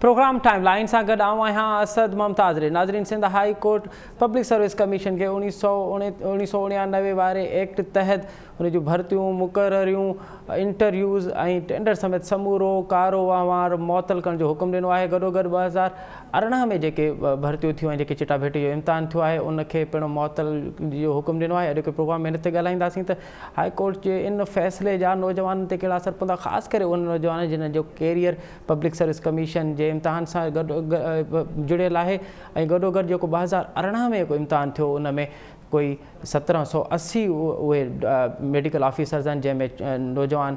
Programme timeline से गड Asad Mumtaz Nazreen Sindh high court public service commission के 1999 वारे एक्ट तहत उन भर्तियों मुक़ररियों इंटरव्यूज़ टेंडर समेत समूरो कारोबार मुअत्तल करण जो हुक्म दिनो है। गडोगड 2018 में जेके भर्तियों थी जेके चिटाभेटी जो इम्तिहान थो है उनके पिण मुअत्तल जो हुक्म दिनो है। अॼु के प्रोग्राम में इन ते ॻाल्हाईंदासीं त हाई कोर्ट के इन फैसले जा नौजवान ते कहिड़ा असर पवंदा, ख़ासि करे उन नौजवान जिन जो कैरियर पब्लिक सर्विस कमीशन जे इम्तिहान से जुड़ियल है। गडोगड जो 2018 में को इम्तिहान थो उन में कोई 1780 उहे मेडिकल ऑफिसर्स हैं जैमें नौजवान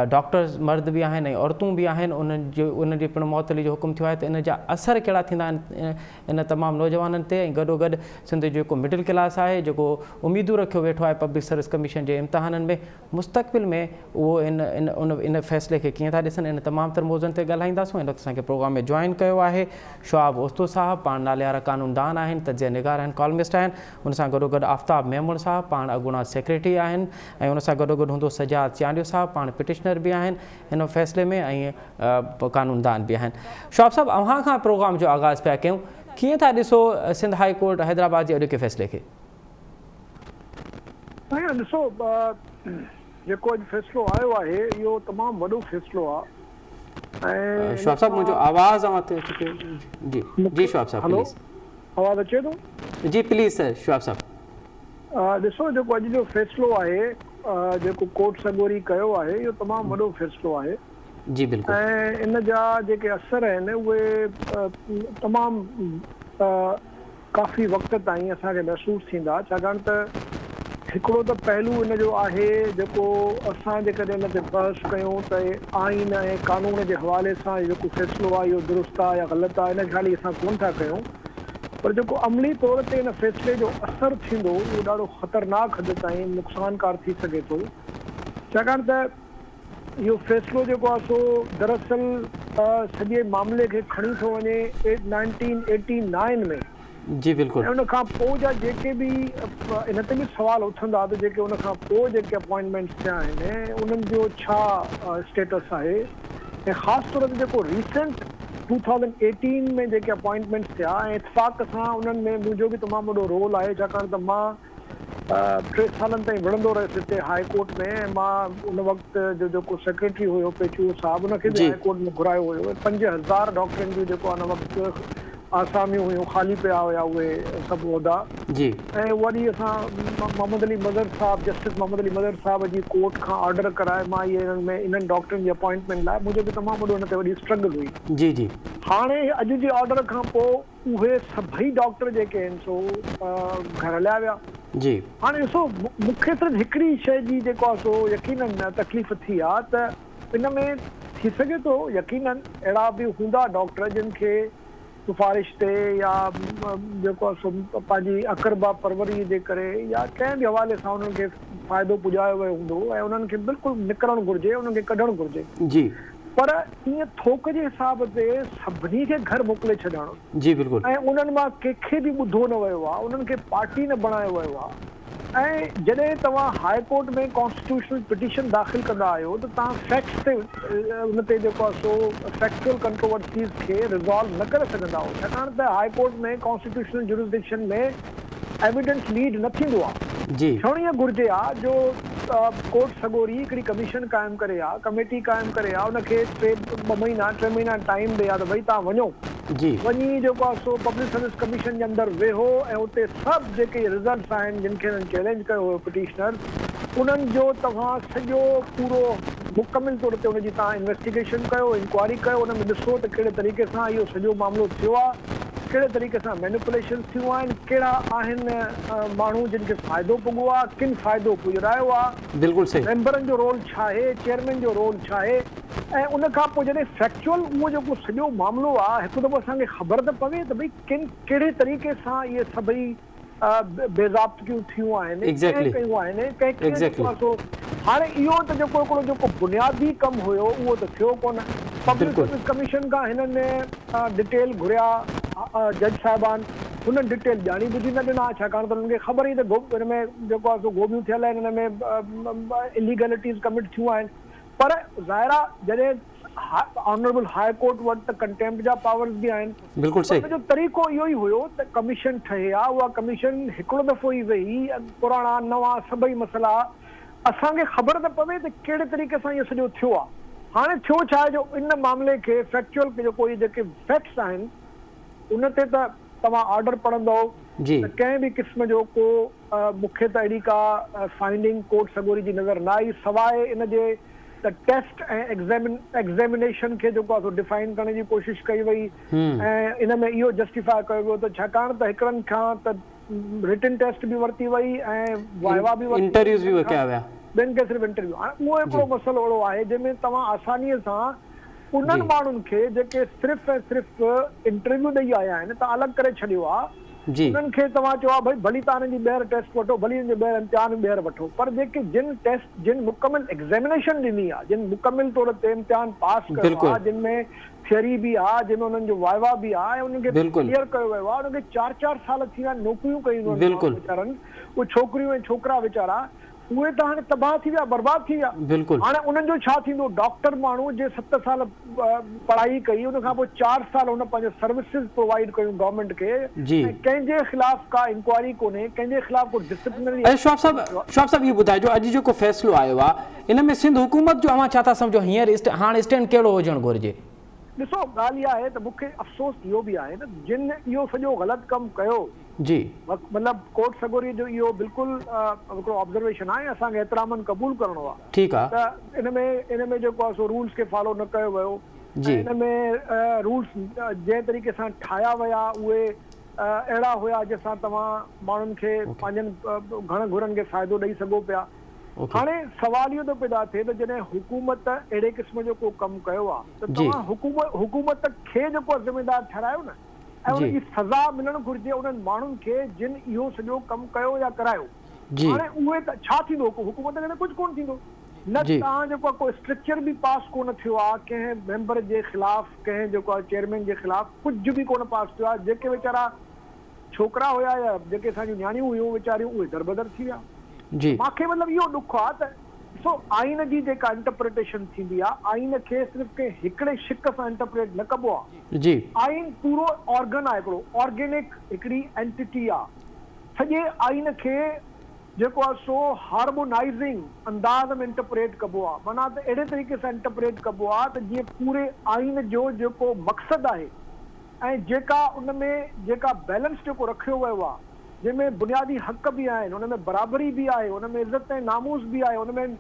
डॉक्टर्स मर्द भी आहिनि ऐं औरतूं भी आहिनि। उन जी पिण मुअत्तली जो हुकुम थियो आहे त इन जा असर कहिड़ा थींदा आहिनि इन तमामु नौजवाननि ते। ऐं गॾोगॾु सिंध जो जेको मिडिल क्लास आहे जेको उम्मीदूं रखियो वेठो आहे पब्लिक सर्विस कमीशन जे इम्तिहाननि में मुस्तक़बिल में उहो इन फ़ैसिले खे कीअं था ॾिसनि, इन तमामु तर मौज़ुअनि ते ॻाल्हाईंदासीं। इन वक़्तु असांखे प्रोग्राम में जॉइन कयो आहे शुआब ओस्तो साहब, पाण नाले वारा कानूनदान आहिनि, तजिया निगार आहिनि, कॉलमिस्ट आहिनि। उन सां गॾोगॾु आफ्ताब मेमून साहब, पाण अॻूणा सेक्रेटरी आहिनि। ऐं उन सां गॾोगॾु हूंदो सजाद चांडियो साहब, पाण पिटिशनर भी आहिनि इन फैसले में ऐं कानूनदान भी आहिनि। शुआब साहब, अव्हां खां प्रोग्राम जो आगाज़ पिया कयूं, कीअं था ॾिसो सिंध हाई कोर्ट हैदराबाद जे अॼोके फ़ैसिले खे? ॾिसो, जेको अॼु फ़ैसिलो आयो आहे इहो तमामु वॾो फ़ैसिलो आहे। शुआब साहब, मुंहिंजो आवाज़ जी जी शुआब साहब, हेलो, आवाज़ अचे थो? जी प्लीज़ सर। शुआब साहब, ॾिसो, जेको अॼु जो फ़ैसिलो आहे जेको कोर्ट सॻोरी कयो आहे इहो तमामु वॾो फ़ैसिलो आहे। जी बिल्कुलु। ऐं इन जा जेके असर आहिनि उहे तमामु काफ़ी वक़्त ताईं असांखे महसूसु थींदा, छाकाणि त हिकिड़ो त पहलू इन जो आहे जेको असां जेकॾहिं इन ते बहस कयूं त आइन ऐं कानून जे हवाले सां जेको फ़ैसिलो आहे इहो दुरुस्त आहे या ग़लति आहे, इन ख़ाली असां कोन था कयूं। पर जेको अमली तौर ते इन फ़ैसिले जो असरु थींदो उहो ॾाढो ख़तरनाक हद ताईं नुक़सानकार थी सघे थो, छाकाणि त इहो फ़ैसिलो जेको आहे सो दरअसल सॼे मामले खे खणी थो वञे 1989 में। जी बिल्कुलु। ऐं उन खां पोइ जा जेके बि इन ते बि सुवाल उथंदा त जेके उन खां पोइ जेके अपॉइंटमेंट्स थिया आहिनि उन्हनि जो छा स्टेटस आहे। ऐं ख़ासि तौर ते जेको रीसेंट 2018 में जेके अपॉइंटमेंट्स थिया ऐं इतफ़ाक़ सां उन्हनि में मुंहिंजो बि तमामु वॾो रोल आहे, छाकाणि त मां 3 सालनि ताईं विढ़ंदो रहियुसि हिते हाई कोर्ट में। ऐं मां उन वक़्तु जो जेको सेक्रेटरी हुयो पेचू साहब, उनखे बि हाई कोर्ट में घुरायो हुयो। 5000 डॉक्टरनि जूं जेको उन वक़्तु आसामियूं हुयूं, ख़ाली पिया हुया उहे सभु उहिदा। जी। ऐं वरी असां मोहम्मद अली मदर साहब, जस्टिस मोहम्मद अली मदर साहब जी कोर्ट खां ऑर्डर कराए मां इन्हनि डॉक्टरनि जी अपॉइंटमेंट लाइ मुंहिंजो बि तमामु वॾो हिन ते वॾी स्ट्रगल हुई। जी जी। हाणे अॼु जे ऑर्डर खां पोइ उहे सभई डॉक्टर जेके आहिनि सो घर हलिया विया। जी। हाणे ॾिसो, मूंखे सिर्फ़ु हिकिड़ी शइ जी जेको आहे सो यकीनन तकलीफ़ थी आहे त इन में थी सघे थो यकीनन अहिड़ा बि हूंदा डॉक्टर जिन खे सिफारिश ते या जेको आहे सो पंहिंजी अक़रबा परवरी जे करे या कंहिं बि हवाले सां उन्हनि खे फ़ाइदो पुॼायो वियो हूंदो ऐं उन्हनि खे बिल्कुलु निकिरणु घुरिजे, उन्हनि खे कढणु घुरिजे। जी। पर ईअं थोक जे हिसाब ते सभिनी खे घर मोकिले छॾणु, जी बिल्कुलु, ऐं उन्हनि मां कंहिंखे बि ॿुधो न वियो आहे, उन्हनि खे पार्टी न बणायो वियो आहे। ऐं जॾहिं तव्हां हाई कोर्ट में कॉन्स्टिट्यूशनल पिटिशन दाख़िल कंदा आहियो त तव्हां फैक्ट्स ते उन ते जेको आहे सो फैक्चुअल कंट्रोवर्सीज़ खे रिज़ॉल्व न करे सघंदा हो, छाकाणि त हाई कोर्ट में कॉन्स्टिट्यूशनल जुरिसडिक्शन में एविडेंस लीड न थींदो आहे। जी। थियणु इहा घुरिजे आहे जो कोर्ट सॻोरी हिकिड़ी कमीशन क़ाइमु करे आहे, कमेटी क़ाइमु करे आहे, उनखे 3 महीना टाइम ॾे आहे त भई तव्हां वञो। जी। वञी जेको आहे सो पब्लिक सर्विस कमीशन जे अंदरि वेहो ऐं उते सभु जेके रिज़ल्ट्स आहिनि जिन खे हुननि चैलेंज कयो हुयो पिटिशनर, उन्हनि जो तव्हां सॼो पूरो मुकमिल तौर ते उनजी तव्हां इन्वेस्टिगेशन कयो, इंक्वायरी कयो, उन में ॾिसो त कहिड़े तरीक़े सां इहो सॼो मामिलो थियो आहे, कहिड़े तरीक़े सां मैनिपुलेशन थियूं आहिनि, कहिड़ा आहिनि माण्हू जिन खे फ़ाइदो पुॻो आहे, किन फ़ाइदो पुॼायो आहे, बिल्कुलु सही, मेंबरनि जो रोल छा आहे, चेयरमैन जो रोल छा आहे। ऐं उन खां पोइ जॾहिं फैक्चुअल उहो जेको सॼो मामिलो आहे हिकु दफ़ो असांखे ख़बर त पवे त भई कहिड़े तरीक़े सां इहे सभई बेज़ाब्तियूं थियूं आहिनि, कंहिं कयूं आहिनि, कंहिं। हाणे इहो त जेको हिकिड़ो जेको बुनियादी कमु हुयो उहो त थियो कोन। पब्लिक सर्विस कमीशन खां हिननि डिटेल घुरिया जज साहिबान, हुननि डिटेल ॼाणी ॿुधी न ॾिना, छाकाणि त हुननि खे ख़बर ई त हिन में जेको आहे सो गोबियूं थियल आहिनि, हिन में इलीगैलिटीज़ कमिट थियूं आहिनि। पर ज़ाहिर आहे जॾहिं ऑनरेबल हाई कोर्ट वटि त कंटेम्प्ट जा पावर्स बि आहिनि। बिल्कुलु सही। जो तरीक़ो इहो ई हुयो त कमीशन ठहे आहे, उहा कमीशन हिकिड़ो दफ़ो ई वेही, पुराणा नवां सभई मसइला असांखे ख़बर त पवे त कहिड़े तरीक़े सां इहो सॼो थियो आहे। हाणे थियो छा आहे, जो इन मामले खे फैक्चुअल जेको इहे जेके फैक्ट्स आहिनि उन ते त तव्हां ऑर्डर पढ़ंदो त कंहिं बि क़िस्म जो को मूंखे त अहिड़ी का फाइंडिंग कोर्ट सगोरी जी नज़र न आई, सवाइ इन जे त टेस्ट ऐं एग्ज़ामिनेशन खे जेको आहे डिफाइन करण जी कोशिशि कई वई ऐं इन में इहो जस्टिफाई कयो वियो त छाकाणि त हिकिड़नि खां त रिटन टेस्ट बि वरिती वई ऐं वाइवा बि इंटरव्यूज़ बि कया विया, ॿियनि खे सिर्फ़ु इंटरव्यू। हाणे उहो हिकिड़ो मसइलो अहिड़ो आहे जंहिंमें तव्हां आसानीअ सां उन्हनि माण्हुनि खे जेके सिर्फ़ु ऐं सिर्फ़ु इंटरव्यू ॾेई आया आहिनि त अलॻि करे छॾियो आहे, उन्हनि खे तव्हां चयो आहे भई भली तव्हां हिननि जी ॿीहर टेस्ट वठो, भली हिन जो ॿीहर इम्तिहान ॿीहर वठो, पर जेके जिन मुकमिल एग्ज़ामिनेशन ॾिनी आहे, जिन मुकमिल तौर ते इम्तिहान पास कयो आहे, जिन में थियरी बि आहे, जिन में उन्हनि जो वाइवा बि आहे, उन्हनि खे क्लियर कयो वियो आहे, उन्हनि खे 4-4 साल थी विया नौकरियूं कयूं वीचारनि, उहे छोकिरियूं ऐं छोकिरा वीचारा उहे त हाणे तबाह थी विया, बर्बाद थी विया। हाणे उन्हनि जो छा थींदो, डॉक्टर माण्हू जे 7 साल पढ़ाई कई, उन खां पोइ 4 साल उन पंहिंजो सर्विसिस प्रोवाइड कयूं गवर्नमेंट खे, ऐं कंहिंजे ख़िलाफ़ का इंक्वायरी कोन्हे, कंहिंजे ख़िलाफ़ को डिसिप्लिनरी। शॉप साहब इहो ॿुधाइजो, अॼु जेको फ़ैसिलो आयो आहे इन में सिंध हुकूमत जो अवां छा था सम्झो, हींअर हाणे स्टैंड कहिड़ो हुजणु घुरिजे? ॾिसो, ॻाल्हि इहा आहे त मूंखे अफ़सोस इहो बि आहे न जिन इहो सॼो ग़लति कमु कयो जी, मतिलबु कोर्ट सगोरी जो इहो बिल्कुलु हिकिड़ो ऑब्ज़र्वेशन आहे, असांखे एतिरामन क़बूल करणो आहे। ठीकु आहे। त इन में जेको आहे सो रूल्स खे फॉलो न कयो वियो, इन में रूल्स जंहिं तरीक़े सां ठाहिया विया उहे अहिड़ा हुया जंहिंसां तव्हां माण्हुनि खे पंहिंजनि घणनि घुरनि खे फ़ाइदो ॾेई सघो पिया। हाणे सवाल इहो थो पैदा थिए त जॾहिं हुकूमत अहिड़े क़िस्म जो को कमु कयो आहे त तव्हां हुकूमत खे जेको ज़िम्मेदार ठहिरायो न, ऐं उनजी सज़ा मिलणु घुरिजे उन्हनि माण्हुनि खे जिन इहो सॼो कमु कयो या करायो। हाणे उहे त छा थींदो, हुकूमत खे कुझु कोन थींदो न, तव्हां जेको आहे कोई स्ट्रक्चर बि पास कोन थियो आहे कंहिं मेंबर जे ख़िलाफ़, कंहिं जेको आहे चेयरमैन जे ख़िलाफ़ कुझु बि कोन पास थियो आहे। जेके वीचारा छोकिरा हुया या जेके असांजूं न्याणियूं हुयूं वीचारियूं उहे दरबदर थी विया। मूंखे मतिलबु इहो ॾुख आहे त ॾिसो, आइन जी जेका इंटरप्रिटेशन थींदी आहे, आइन खे सिर्फ़ु कंहिं हिकिड़े शिक सां इंटरप्रेट न कबो आहे। आइन पूरो ऑर्गन आहे, हिकिड़ो ऑर्गेनिक हिकिड़ी एंटिटी आहे। सॼे आइन खे जेको आहे सो हार्मोनाइज़िंग अंदाज़ में इंटरप्रेट कबो आहे, माना त अहिड़े तरीक़े सां इंटरप्रेट कबो आहे त जीअं पूरे आइन जो जेको मक़सदु आहे ऐं जेका उन में जेका बैलेंस जेको रखियो वियो आहे, जंहिंमें बुनियादी हक़ बि आहिनि, उनमें बराबरी बि आहे, उनमें इज़त ऐं नामूस बि आहे, उनमें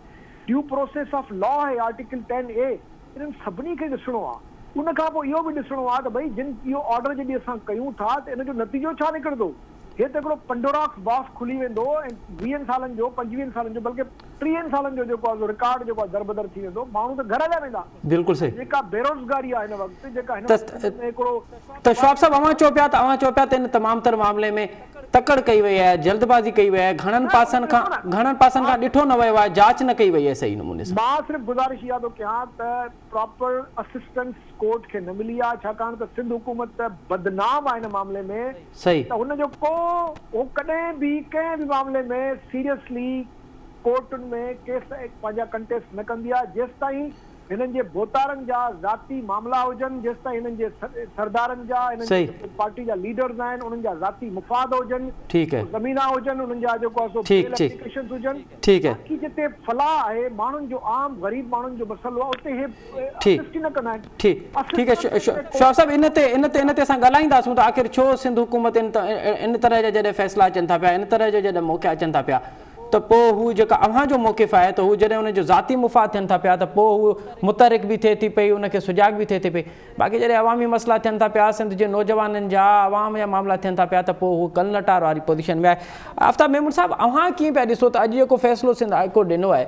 ड्यू प्रोसेस ऑफ लॉ आहे आर्टिकल 10A, इन्हनि सभिनी खे ॾिसणो आहे। उन खां पोइ इहो बि ॾिसणो आहे त भई जिन इहो ऑर्डर जॾहिं असां कयूं था त इन जो नतीजो छा निकिरंदो। हे त हिकिड़ो पंडोरास बॉक्स खुली वेंदो ऐं 20 सालनि जो, 25 सालनि जो, बल्कि 30 सालनि जो जेको आहे रिकॉर्ड जेको आहे दरबदर थी वेंदो, माण्हू त घर हलिया वेंदा। बिल्कुलु सही। जेका बेरोज़गारी आहे हिन वक़्तु, जेका हिकिड़ो त शॉप साहब अवां चओ पिया त इन तमामु तर मामले में तकड़ कई वई आहे, जल्दबाज़ी कई वई आहे, घणनि पासनि खां ॾिठो न वियो आहे, जांच न कई वई आहे सही नमूने सां। मां सिर्फ़ु गुज़ारिश इहा थो कयां त प्रॉपर असिस्टेंस कोर्ट खे न मिली आहे, छाकाणि त सिंध हुकूमत त बदनाम आहे हिन मामले में। सही। त हुनजो को कॾहिं बि कंहिं बि मामले में सीरियसली कोर्टुनि में केस पंहिंजा कंटेस्ट न कंदी आहे, जेसि ताईं हिननि जे बोतारनि जा ज़ाती मामला हुजनि, जेसि ताईं हिननि जे सरदारनि जा, हिननि जे पार्टी जा लीडर्स आहिनि, उन्हनि जा ज़ाती मुफ़ाद हुजनि, ज़मीना हुजनि, उन्हनि जा जेको आहे सो एप्लीकेशंस हुजनि। बाक़ी जिते फलाह आहे, माण्हुनि जो आम ग़रीब माण्हुनि जो मसइलो आहे, उते हे असिस्ट न कंदा आहिनि। ठीकु आहे शॉप साहब, इन ते असां ॻाल्हाईंदासूं त आख़िर छो सिंध हुकूमत इन तरह जा जॾहिं फ़ैसिला अचनि था पिया, इन तरह जो जॾहिं मौक़ा अचनि था पिया, त पोइ हू जेका अव्हां जो मौक़िफ़ आहे त हू जॾहिं हुनजो ज़ाती मुफ़ाद थियनि था पिया त पोइ हू मुतरिक बि थिए थी पई, उनखे सुजाग बि थिए थी पई। बाक़ी जॾहिं अवामी मसइला थियनि था पिया, सिंध जे नौजवाननि जा अवाम जा मामला थियनि था पिया, त पोइ हू कल लटार वारी पोज़ीशन में आहे। आफ्ताब मेमून साहब, अव्हां कीअं पिया ॾिसो त अॼु जेको फ़ैसिलो सिंध हाई कोर्ट ॾिनो आहे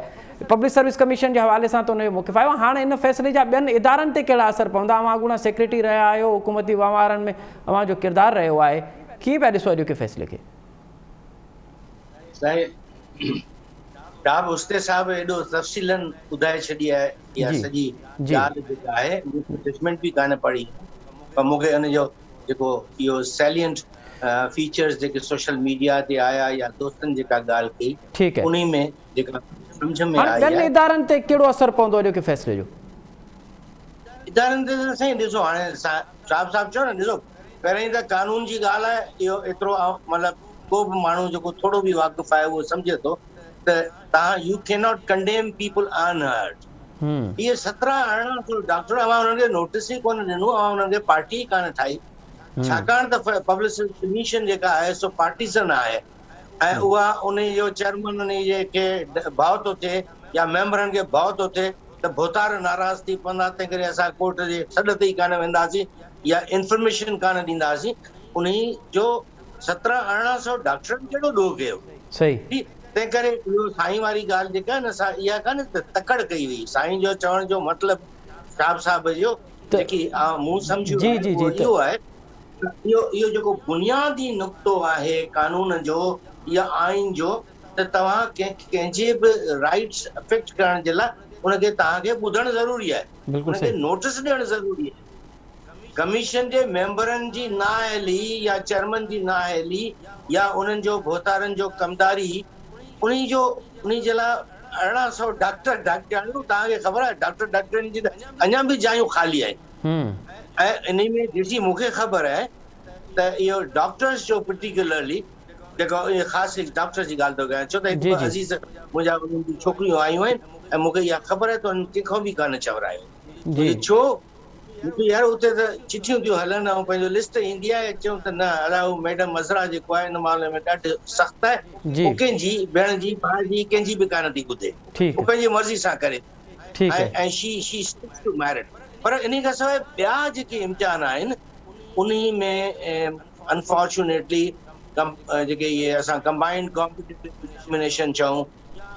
पब्लिक सर्विस कमीशन जे हवाले सां त उनजो मौक़िफ़ आयो, हाणे इन फ़ैसिले जा ॿियनि इदारनि ते कहिड़ा असर पवंदा? अव्हां अॻूणा सेक्रेटरी रहिया आहियो, हुकूमती वहिंवारनि में अव्हां जो किरदारु रहियो आहे, कीअं पिया ॾिसो अॼोके फ़ैसिले खे? डाब उस्ते साहब एॾो तफ़सीलन ॿुधाए छॾी आहे, इहा सॼी ॻाल्हि जेका आहे जजमेंट बि कान पढ़ी, पर मूंखे हुन जो जेको इहो सैलियंट फीचर्स जेके सोशल मीडिया ते आया या दोस्तनि जेका ॻाल्हि कई उन्ही में जेका सम्झ में आई आहे। ॿियनि इदारनि ते कहिड़ो असर पवंदो अॼोके फ़ैसिले जो? इदारनि ते त साईं ॾिसो हाणे साहिब चओ न, ॾिसो पहिरीं त कानून जी ॻाल्हि आहे, इहो एतिरो मतिलबु को बि माण्हू जेको थोरो बि वाक़ुफ़ु आहे उहो सम्झे थो त तव्हां U can not condemn people unheard. इहे 17-18 डॉक्टर अवां हुननि खे नोटिस ई कोन ॾिनो, अवां हुननि खे पार्टी ई कान ठाही, छाकाणि त पब्लिसिटी कमीशन जेका आहे सो पार्टीज़न आहे ऐं उहा उन जो चेयरमैन उन जेके भाउ थो थिए या मेंबरनि खे भाउ थो थिए त भोतार नाराज़ थी पवंदा, तंहिं करे असां कोर्ट जे सॾ ते ई कान वेंदासीं या इंफॉर्मेशन कान ॾींदासीं। उन जो 1700-1800 डॉक्टरनि कहिड़ो ॾोह कयो? सही। तंहिं करे इहो साईं वारी ॻाल्हि जेका आहे न, इहा कान्हे त तकड़ कई हुई। साईं जो चवण जो मतिलबु साहिब जो जेकी मूं सम्झियो इहो आहे त इहो जेको बुनियादी नुक़्तो आहे कानून जो या आइन जो, त तव्हां कंहिंजे बि राइट्स अफेक्ट करण जे लाइ उनखे तव्हांखे ॿुधणु ज़रूरी आहे, उनखे नोटिस ॾियणु ज़रूरी आहे। कमीशन जे मेंबरनि जी नाअहली या चेयरमैन जी नाअहली या उन्हनि जो भोतारनि जो कमदारी, उन जे लाइ 1800 डॉक्टर तव्हांखे ख़बर आहे डॉक्टरनि जी अञा बि जायूं ख़ाली आहिनि। ऐं इन में ॾिसी मूंखे ख़बर आहे त इहो डॉक्टर्स जो पर्टिकुलरली जेको इहे ख़ासि डॉक्टर जी ॻाल्हि थो कयां, छो त हिकु अज़ीज़ मुंहिंजा उन्हनि जी छोकिरियूं आयूं आहिनि ऐं मूंखे इहा ख़बर आहे त उन्हनि कंहिंखां बि कान चवरायो। छो मूंखे यार उते त चिठियूं थियूं हलनि ऐं पंहिंजो लिस्ट ईंदी आहे, चऊं त न अलाए मैडम मज़रा जेको आहे हिन मामले में ॾाढी सख़्तु आहे, उहो कंहिंजी भेण जी भाउ जी कंहिंजी बि कान थी ॿुधे, उहो पंहिंजी मर्ज़ी सां करे ऐं शी स्टिक्स टू मैरिड। पर इन खां सवाइ ॿिया जेके इम्तिहान आहिनि उन में अनफॉर्चुनेटली जेके इहे असां कंबाइंड कॉम्पिटिटिव एग्ज़ामिनेशन चऊं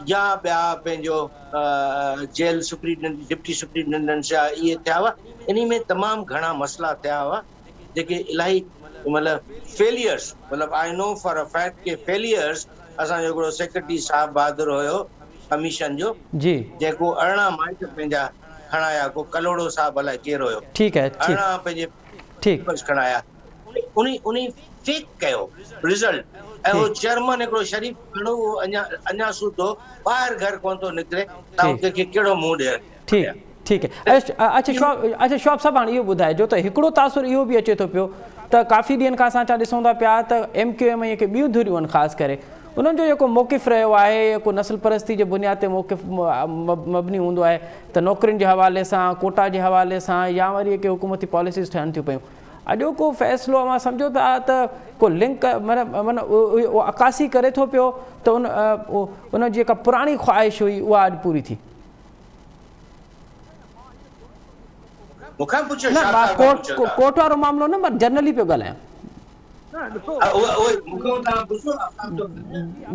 या ॿिया पंहिंजो जेल सुप्रीटेंडेंट डिप्टी सुप्रीटेंडेंट या इहे थिया हुआ, इन में तमामु घणा मसइला थिया हुआ जेके इलाही मतिलबु फेलियर्स, मतिलबु I know for a fact के फेलियर्स असांजो हिकिड़ो सेक्रेटरी साहब बहादुर हुयो कमीशन जो, जेको 18 माइट पंहिंजा खणाया, को कलोड़ो साहब अलाए केरु हुयो, 18 पंहिंजे खणाया, उन फेक कयो रिज़ल्ट ऐं उहो चेयरमैन हिकिड़ो शरीफ़ खणो अञा सूधो ॿाहिरि घर कोन थो निकिरे, तव्हां कंहिंखे कहिड़ो मुंहुं ॾियणु। ठीक है। अच्छा शौब साहब हाणे इहो ॿुधाइजो त हिकिड़ो तासुर इहो बि अचे थो पियो त काफ़ी ॾींहंनि खां असां ॾिसूं था पिया त MQM के ॿियूं धुरियूं आहिनि, ख़ासि करे उन्हनि जो जेको मौक़िफ़ रहियो आहे को नस्ल परस्ती जे बुनियाद ते मौक़िफ़ मबनी हूंदो आहे त नौकरियुनि जे हवाले सां, कोटा जे हवाले सां या वरी के हुकूमती पॉलिसीज़ ठहनि थियूं पियूं। अॼोको फ़ैसिलो अवां सम्झो था त को लिंक माना उहो अकासी करे थो पियो त उन जी जेका पुराणी ख़्वाहिश हुई उहा अॼु पूरी थी? कोर्ट वारो मामिलो न, मां जनरली पियो ॻाल्हायां।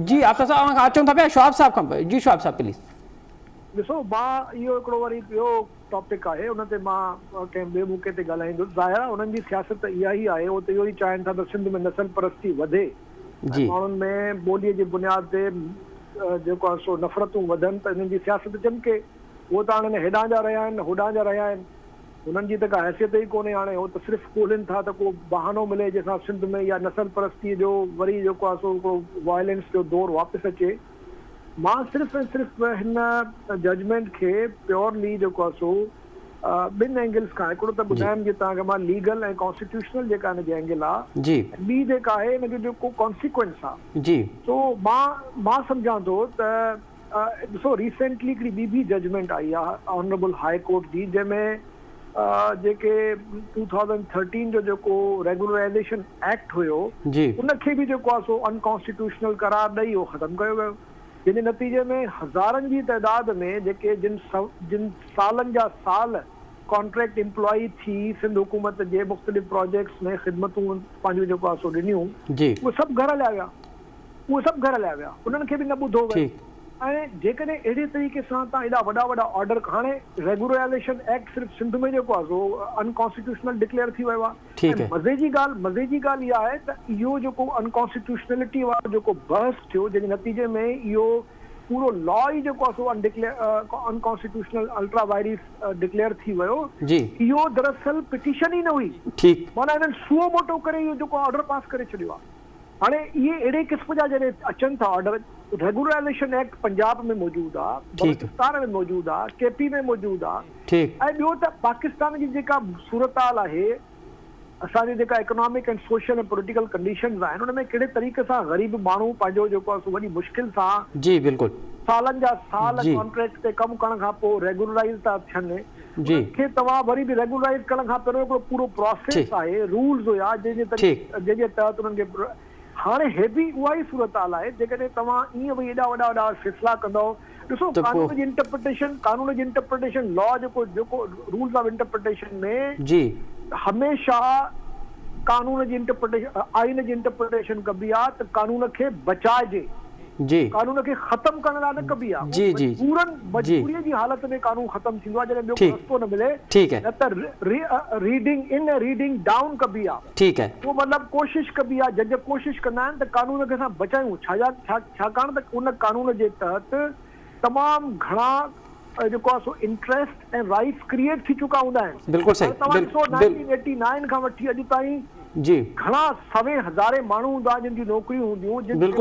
जी आफ्टर साहब अचूं था पिया शौब साहब खां। जी शौब साहब प्लीज़। ॾिसो मां इहो हिकिड़ो वरी ॿियो टॉपिक आहे, उन ते मां कंहिं ॿिए मौक़े ते ॻाल्हाईंदुसि। ज़ाहिर आहे उन्हनि जी सियासत इहा ई आहे, उहो त इहो ई चाहिनि था त सिंध में नस्ल परस्ती वधे, माण्हुनि में ॿोलीअ जी बुनियाद ते जेको आहे सो नफ़रतूं वधनि त इन्हनि जी सियासत चमके। उहो त हाणे हेॾां जा रहिया आहिनि होॾां जा रहिया आहिनि, उन्हनि जी त का हैसियत ई कोन्हे। हाणे उहो त सिर्फ़ु ॻोल्हिनि था त को बहानो मिले जंहिंसां सिंध में या नस्ल परस्तीअ जो वरी जेको आहे सो हिकिड़ो वायलेंस जो दौरु वापसि अचे। मां सिर्फ़ु ऐं सिर्फ़ु हिन जजमेंट खे प्योरली जेको आहे सो ॿिनि एंगल्स खां, हिकिड़ो त ॿुधायमि जीअं तव्हांखे मां लीगल ऐं कॉन्स्टिट्यूशनल जेका हिन जी एंगल आहे, ॿी जेका आहे हिन जो जेको कॉन्सिक्वेंस आहे। सो मां सम्झां थो त ॾिसो रिसेंटली हिकिड़ी ॿी बि जजमेंट आई आहे ऑनरेबल हाई कोर्ट जी, जंहिंमें जेके 2013 जो जेको रेगुलराइजेशन एक्ट हुयो उनखे बि जेको आहे सो अनकॉन्स्टिट्यूशनल करार ॾेई उहो ख़तमु कयो वियो, जंहिंजे नतीजे में हज़ारनि जी तइदाद में जेके जिन सालनि जा साल कॉन्ट्रैक्ट एम्प्लॉई थी सिंध हुकूमत जे मुख़्तलिफ़ प्रोजेक्ट्स में ख़िदमतूं पंहिंजो जेको आहे सो ॾिनियूं, उहे सभु घर हलिया विया, उन्हनि खे बि न ॿुधो वियो। ऐं जेकॾहिं अहिड़े तरीक़े सां तव्हां एॾा वॾा ऑर्डर, हाणे रेगुलराइजेशन एक्ट सिर्फ़ु सिंध में जेको आहे सो अनकॉन्स्टिट्यूशनल डिक्लेयर थी वियो आहे। मज़े जी ॻाल्हि इहा आहे त इहो जेको अनकॉन्स्टिट्यूशनलिटी वारो जेको बहस थियो, जंहिंजे नतीजे में इहो पूरो लॉ ई जेको आहे सो अनकॉन्स्टिट्यूशनल अल्ट्रा वायरिस डिक्लेयर थी वियो, इहो दरअसल पिटीशन ई न हुई, माना हिननि सुओ मोटो करे इहो जेको ऑर्डर पास करे छॾियो आहे। हाणे इहे अहिड़े क़िस्म जा जॾहिं अचनि था ऑर्डर, रेगुलराइजेशन एक्ट पंजाब में मौजूद आहे, बलूचिस्तान में मौजूद आहे, केपी में मौजूद आहे। ऐं ॿियो त पाकिस्तान जी जेका सूरत हाल आहे, असांजी जेका economic and social and political conditions आहिनि, उन में कहिड़े तरीक़े सां ग़रीब माण्हू पंहिंजो जेको आहे वॾी मुश्किल सां जी बिल्कुलु सालनि जा साल कॉन्ट्रैक्ट ते कमु करण खां पोइ रेगुलराइज़ था थियनि। जी खे तव्हां वरी बि रेगुलराइज़ करण खां पहिरियों हिकिड़ो पूरो प्रोसेस आहे, रूल्स हुया जंहिंजे तहत उन्हनि खे। हाणे हे बि उहा ई सूरत हाल आहे। जेकॾहिं तव्हां ईअं भई एॾा वॾा वॾा फैसला कंदव, ॾिसो कानून जी इंटरप्रिटेशन लॉ जेको रूल्स ऑफ इंटरप्रिटेशन में जी हमेशा कानून जी इंटरप्रिटेशन, आइन जी इंटरप्रिटेशन कबी आहे त कानून खे बचाइजे, जी कानून खे ख़त्म करण लाइ न कबी आहे। जी जी मजबूरीअ जी हालत में कानून ख़त्म थींदो आहे, जॾहिं ॿियो रस्तो न मिले। न त रीडिंग इन रीडिंग डाउन कबी आहे। ठीकु आहे, उहो मतिलबु कोशिशि कबी आहे, जज कोशिशि कंदा आहिनि त कानून खे असां बचायूं। छाकाणि त उन कानून जे तहत तमामु घणा जेको आहे सो इंट्रस्ट ऐं राइट्स क्रिएट थी चुका हूंदा आहिनि। बिल्कुलु सही। तव्हां ॾिसो 1989 खां वठी अॼु ताईं जी घणा सवे हज़ारे माण्हू हूंदा जिन जी नौकरियूं हूंदियूं, जिन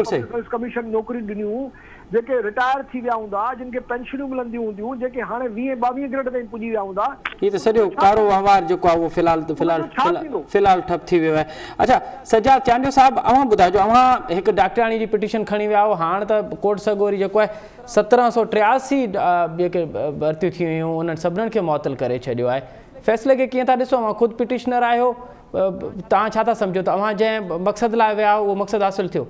कमीशन नौकरियूं ॾिनियूं, जेके रिटायर थी विया हूंदा, जिन खे पेंशनूं मिलंदियूं हूंदियूं, जेके हाणे 20-22 ग्रेड ताईं पुॼी विया हूंदा। ये तो सॼो कारो वहिंवार जेको आहे उहो फ़िलहाल ठप थी वियो आहे। अच्छा सजाद चांडियो साहब, अव्हां ॿुधाइजो, अव्हां हिकु डॉक्टराणी जी पिटीशन खणी विया हो। हाणे त कोर्ट सॻोरी जेको आहे 1783 जेके भर्तियूं थी हुयूं उन्हनि सभिनीनि खे मुअतल करे छॾियो आहे। फ़ैसिले खे कीअं था ॾिसो? अव्हां ख़ुदि पिटीशनर आहियो, तव्हां छा था सम्झो? तव्हां जंहिं मक़सद लाइ विया उहो मक़सदु हासिलु थियो?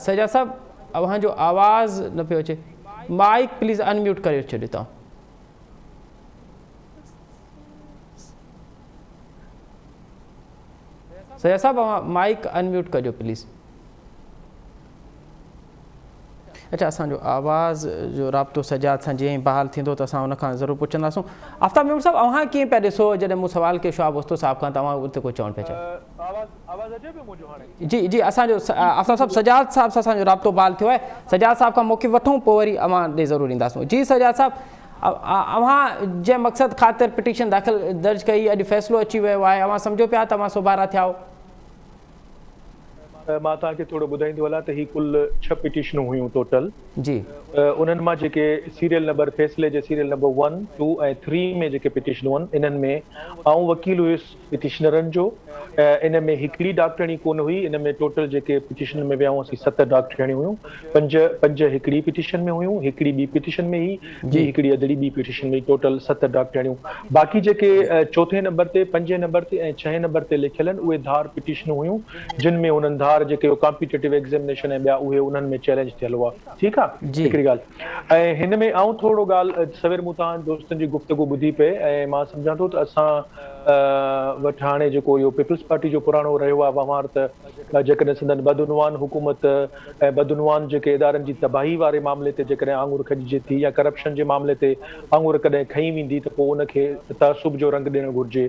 सजा साहब, अव्हां जो आवाज़ न पियो अचे, माइक प्लीज़ अनम्यूट करे छॾियो तव्हां। सजा साहब, अव्हां माइक अनम्यूट कजो प्लीज़। अच्छा, असांजो आवाज़ जो राब्तो सजाद सां जीअं ई बहाल थींदो त असां उनखां ज़रूरु पुछंदासूं। आफ्ताब मेमन साहब, अव्हां कीअं पिया ॾिसो जॾहिं मूं सुवाल कयो शहाब उस्तो साहब खां, तव्हां उते को चवणु पिया चाहियो? जी जी, असांजो आफ्ताब साहब सजाद साहब सां असांजो राब्तो बहाल थियो आहे। सजाद साहब खां मौक़िफ़ वठूं, पोइ वरी अव्हां ॾे ज़रूरु ईंदासूं। जी सजाद साहब, अव्हां जंहिं मक़सद ख़ातिर पिटीशन दर्ज कई, अॼु फ़ैसिलो अची वियो आहे, अव्हां सम्झो पिया तव्हां सोभारा थिया हो? मां तव्हांखे थोरो ॿुधाईंदो हलां त ही कुल 6 पिटीशनूं हुयूं टोटल। जी उन्हनि मां जेके सीरियल नंबर फ़ैसिले जे सीरियल नंबर 1, 2 ऐं 3 में जेके पिटीशनूं आहिनि, इन्हनि में आउं वकील हुयुसि पिटीशनरनि जो। इन में हिकिड़ी डॉक्टरणी कोन हुई। इन में टोटल जेके पिटीशन में विया असीं 7 डॉक्टरणियूं हुयूं। 5 हिकिड़ी पिटीशन में हुयूं, हिकिड़ी ॿी पिटीशन में ही, हिकिड़ी अदड़ी ॿी पिटीशन में, टोटल 7 डॉक्टरणियूं। बाक़ी जेके 4 नंबर ते, 5 नंबर ते ऐं 6 नंबर ते लिखियल आहिनि, उहे धार पिटीशनूं हुयूं, जिन में उन्हनि धार जेके कॉम्पिटेटिव एग्ज़ामिनेशन ऐं ॿिया उहे उन्हनि में चैलेंज थियल हुआ। ठीकु आहे, हिकिड़ी ॻाल्हि। ऐं हिन में आउं थोरो ॻाल्हि सवेर मूं तव्हां दोस्तनि जी गुफ़्तगू ॿुधी पे, ऐं मां सम्झां थो त असां वटि हाणे जेको इहो पीपल्स पार्टी जो पुराणो रहियो आहे वहिंवार, त जेकॾहिं संदन बदउनवान हुकूमत ऐं बदउनवान जेके इदारनि जी तबाही वारे मामले ते जेकॾहिं आङुर खॼिजे थी, या करप्शन जे मामले ते आङुर कॾहिं खई वेंदी, त पोइ उनखे तअसुब जो रंग ॾियणु घुरिजे,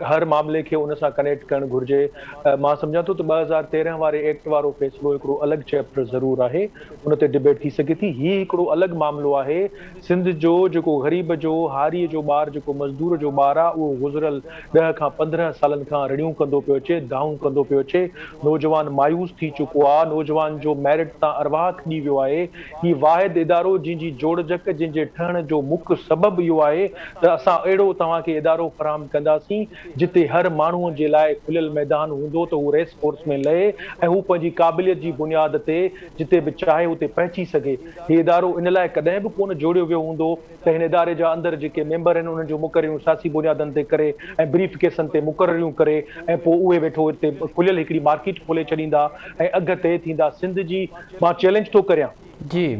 हर मामले खे उन सां कनेक्ट करणु घुरिजे। मां सम्झां थो त 2013 वारे एक्ट वारो फ़ैसिलो हिकिड़ो अलॻि चैप्टर ज़रूरु आहे, उन ते डिबेट थी सघे थी। हीउ हिकिड़ो अलॻि मामिलो आहे। सिंध जो जेको ग़रीब जो, हारीअ जो ॿारु, जेको मज़दूर जो ॿारु आहे, उहो गुज़िरियल 10 खां 15 सालनि खां रड़ियूं कंदो पियो अचे, दाऊं कंदो पियो अचे। नौजवान मायूस थी चुको आहे। नौजवान जो मैरिट तां अरवाह खणी वियो आहे। हीउ वाहिद इदारो जंहिंजी जोड़जक, जंहिंजे ठहण जो मुख्य सबबु इहो आहे त असां अहिड़ो तव्हांखे इदारो फ़राहम कंदासीं जिते हर माण्हूअ जे लाइ खुलियल मैदान हूंदो, त हू रेस कोर्स में लहे ऐं हू पंहिंजी क़ाबिलियत जी बुनियाद ते जिते बि चाहे उते पहुची सघे। हीउ इदारो इन लाइ कॾहिं बि कोन जोड़ियो वियो हूंदो त हिन इदारे जा अंदरि जेके मेंबर आहिनि उन्हनि जो मुक़ररियूं सियासी बुनियादनि ते करे ऐं ब्रीफ केसनि ते मुक़ररियूं करे ऐं पोइ उहे वेठो हिते खुलियल हिकिड़ी मार्केट खोले छॾींदा ऐं अॻिते थींदा। सिंध जी मां चैलेंज थो करियां,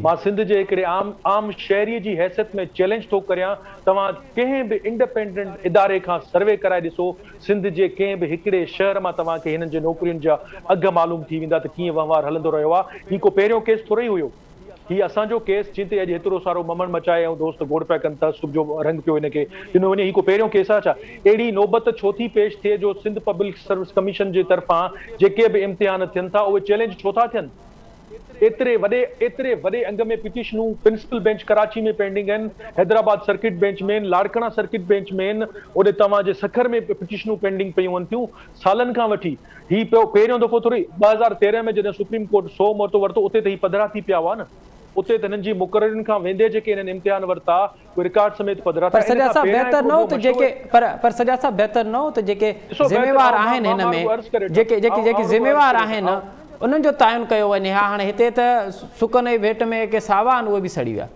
मां सिंध जे हिकिड़े आम शहरीअ जी हैसियत में चैलेंज थो करियां, तव्हां कंहिं बि इंडिपेंडेंट इदारे खां सर्वे कराए ॾिसो, सिंध जे कंहिं बि हिकिड़े शहर मां तव्हांखे हिननि जे नौकरियुनि जा अघ मालूम थी वेंदा त कीअं वहिंवार हलंदो रहियो आहे। हीउ को पहिरियों केस थोरो ई हुयो, हीउ असांजो केस जिते अॼु हेतिरो सारो ममण मचाए ऐं दोस्त गोड़ पिया कनि था, सुबुह जो रंग पियो हिनखे ॾिनो वञे। हीउ को पहिरियों केस आहे छा? अहिड़ी नौबत छो थी पेश थिए जो सिंध पब्लिक सर्विस कमीशन जे तरफ़ां जेके बि इम्तिहान थियनि था उहे चैलेंज छो था थियनि? एतिरे वॾे अंग में पिटिशनूं प्रिंसिपल बेंच कराची में पेंडिंग आहिनि, हैदराबाद सर्किट बेंच में आहिनि, लाड़काना सर्किट बेंच में आहिनि, ओॾे तव्हांजे सखर में पिटिशनूं पेंडिंग पयूं आहिनि थियूं सालनि खां वठी। ही पहिरियों दफ़ो थोरी 2013 में जॾहिं सुप्रीम कोर्ट 100 मौतो वरितो उते त ही पधरा थी पिया हुआ न, उते त हिननि जी मुक़ररनि खां वेंदे जेके हिननि इम्तिहान वरिता उहे रिकॉर्ड समेत पधरा था। पर सॼा साहब बहितर न हो त जेके पर सॼा साहब बहितर न हो त जेके ज़िम्मेवार आहिनि हिन में जेके ज़िम्मेवार आहिनि उन्हनि जो तइन कयो वञे। हा हाणे हिते त सुकन जी भेट में के सावा आहिनि उहे बि सड़ी विया।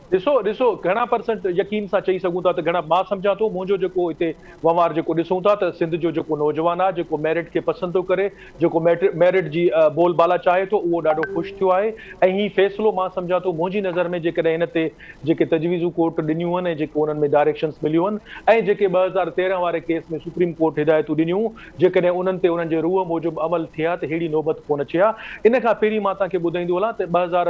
ॾिसो घणा परसेंट यकीन सां चई सघूं था त घणा मां सम्झां थो मुंहिंजो जेको हिते वंवार जेको ॾिसूं था त सिंध जो जेको नौजवान आहे जेको मेरिट खे पसंदि थो करे, जेको मेरिट जी बोलबाला चाहे थो, उहो ॾाढो ख़ुशि थियो आहे। ऐं ही फ़ैसिलो मां सम्झां थो मुंहिंजी नज़र में जेकॾहिं हिन ते जेके तजवीज़ूं कोर्ट ॾिनियूं आहिनि ऐं जेको उन्हनि में डायरेक्शन्स मिलियूं आहिनि ऐं जेके 2013 वारे केस में सुप्रीम कोर्ट हिदायतूं ॾिनियूं, जेकॾहिं उन्हनि ते उन्हनि जे रूह मूजिबि अमल थिया त अहिड़ी नौबत कोन अचे हा। इन खां पहिरीं मां तव्हांखे ॿुधाईंदो हलां त 2000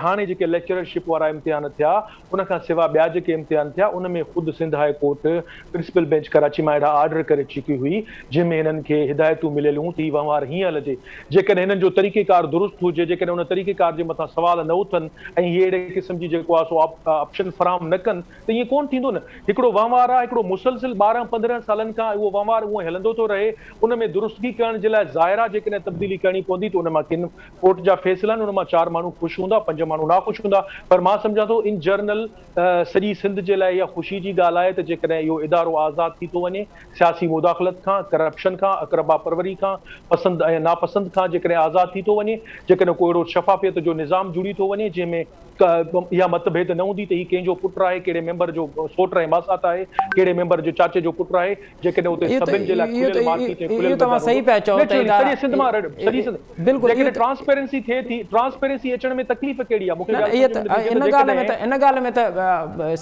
हाणे जेके लेक्चरशिप वारा इम्तिहान थिया उन खां सवाइ ॿिया जेके इम्तिहान थिया उनमें ख़ुदि Sindh high court principal bench Karachi मां अहिड़ा ऑर्डर करे चुकी हुई जंहिंमें हिननि खे हिदायतूं मिलियल हुयूं त ही वंवार हीअं हलिजे। जेकॾहिं हिननि जो तरीक़ेकार दुरुस्त हुजे, जेकॾहिं उन तरीक़ेकार जे मथां सवाल न उथनि ऐं इहे अहिड़े क़िस्म जी जेको आहे सो ऑप्शन फराहम न कनि त ईअं कोन थींदो न। हिकिड़ो वंवार आहे, हिकिड़ो मुसलसिल 12-15 सालनि खां उहो वंवार उहो हलंदो थो रहे, उन में दुरुस्तगी करण जे लाइ ज़ाहिरा जेकॾहिं तब्दीली करणी पवंदी त उन मां किन कोर्ट जा फ़ैसिला आहिनि, उन मां 4 माण्हू ख़ुशि हूंदा, 5 माण्हू नाख़ुशि हूंदा। पर मां सम्झां थो इन जर्नल सॼी सिंध जे लाइ इहा ख़ुशी जी ॻाल्हि आहे त जेकॾहिं इहो इदारो आज़ादु थी थो वञे सियासी मुदाख़लत खां, करप्शन खां, अक़रबा परवरी खां, पसंदि ऐं नापसंदि खां जेकॾहिं आज़ादु थी थो वञे, जेकॾहिं को अहिड़ो शफ़ाफ़ियत जो निज़ाम जुड़ी थो वञे जंहिंमें इहा मतभेद न हूंदी त ही कंहिंजो पुटु आहे, कहिड़े मेंबर जो सोट ऐं मासात आहे, कहिड़े मेंबर जो चाचे जो पुटु आहे, जेकॾहिं उते सभिनि जे लाइ खुलियल मार्केट ऐं खुलियल तव्हां सही पिया चओ सॼे सिंध मां बिल्कुलु जेकॾहिं ट्रांसपेरेंसी थिए थी, ट्रांसपेरेंसी अचण में तकलीफ़ कहिड़ी आहे? मूंखे इन ॻाल्हि में त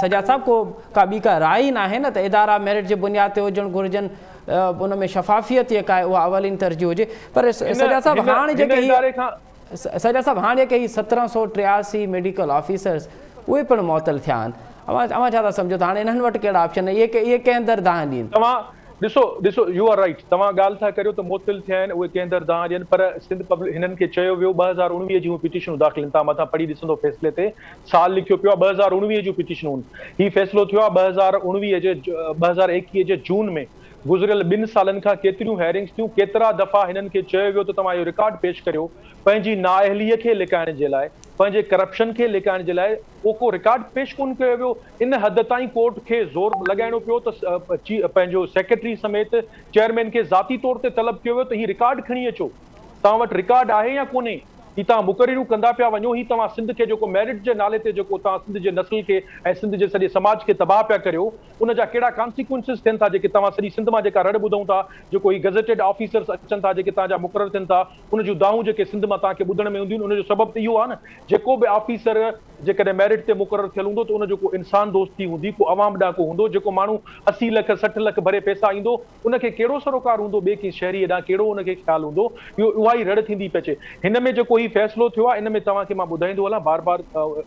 सजा साहब का ॿी का राय ई न आहे न त इदारा मेरिट जे बुनियाद ते हुजणु घुरिजनि, उन में शफ़ाफ़ियत जेका आहे उहा अवलिन तरजीह हुजे। पर सजा साहब हाणे जेके ही 1783 मेडिकल ऑफिसर्स उहे पिणु मुअतल थिया आहिनि, अवां छा था सम्झो त हाणे इन्हनि वटि कहिड़ा ऑप्शन इहे कंहिं अंदरि दाह ॾींदा? तव्हां ॾिसो यू आर राइट, तव्हां ॻाल्हि था करियो त मुअतल थिया आहिनि, उहे कंहिं अंदरि दाह ॾियनि, पर सिंध पब्लिक हिननि खे चयो वियो 2019 जूं पिटिशनूं दाख़िल, तव्हां मथां पढ़ी ॾिसंदो फ़ैसिले ते साल लिखियो पियो आहे 2019 जूं पिटिशनूं। ही फ़ैसिलो थियो आहे 2021 जे जून में। गुज़िरियल 2 सालनि खां केतिरियूं हेयरिंग्स थियूं, केतिरा दफ़ा हिननि खे चयो वियो त तव्हां इहो रिकॉर्ड पेश करियो पंहिंजी नाअहलीअ खे लिकाइण जे लाइ, पंहिंजे करप्शन खे लिकाइण जे लाइ, उहो को रिकॉर्ड पेश कोन कयो वियो। इन हद ताईं कोर्ट खे ज़ोर लॻाइणो पियो त पंहिंजो सेक्रेटरी समेत चेयरमैन खे ज़ाती तौर ते तलब कयो वियो त ही रिकॉर्ड खणी अचो, तव्हां वटि रिकॉर्ड आहे या कोन्हे, ही तव्हां मुक़ररियूं कंदा पिया वञो, ही तव्हां सिंध खे जेको मेरिट जे नाले ते जेको तव्हां सिंध जे नस्ल खे ऐं सिंध जे सॼे समाज खे तबाह पिया करियो, उन जा कहिड़ा कॉन्सिक्वेंसिस थियनि था जेके तव्हां सॼी सिंध मां जेका रड़ ॿुधूं था, जेको ही गज़ेटेड ऑफिसर्स अचनि था जेके तव्हांजा मुक़ररु थियनि था, उन जूं दाऊं जेके सिंध मां तव्हांखे ॿुधण में ईंदियूं, उनजो सबबु त इहो आहे न जेको बि ऑफिसर जेकॾहिं मेरिट ते मुक़ररु थियल हूंदो त उनजो को इंसान दोस्ती हूंदी, को अवाम ॾांहुं हूंदो, जेको माण्हू 80 लख 60 लख भरे पैसा ईंदो उनखे कहिड़ो सरोकार हूंदो, ॿिए कंहिं शहरी ॾांहुं कहिड़ो उनखे ख़्यालु हूंदो, इहो उहा ई रड़ थींदी पई अचे। हिन में जेको ही फ़ैसिलो थियो आहे इन में तव्हांखे मां ॿुधाईंदो हलां, बार बार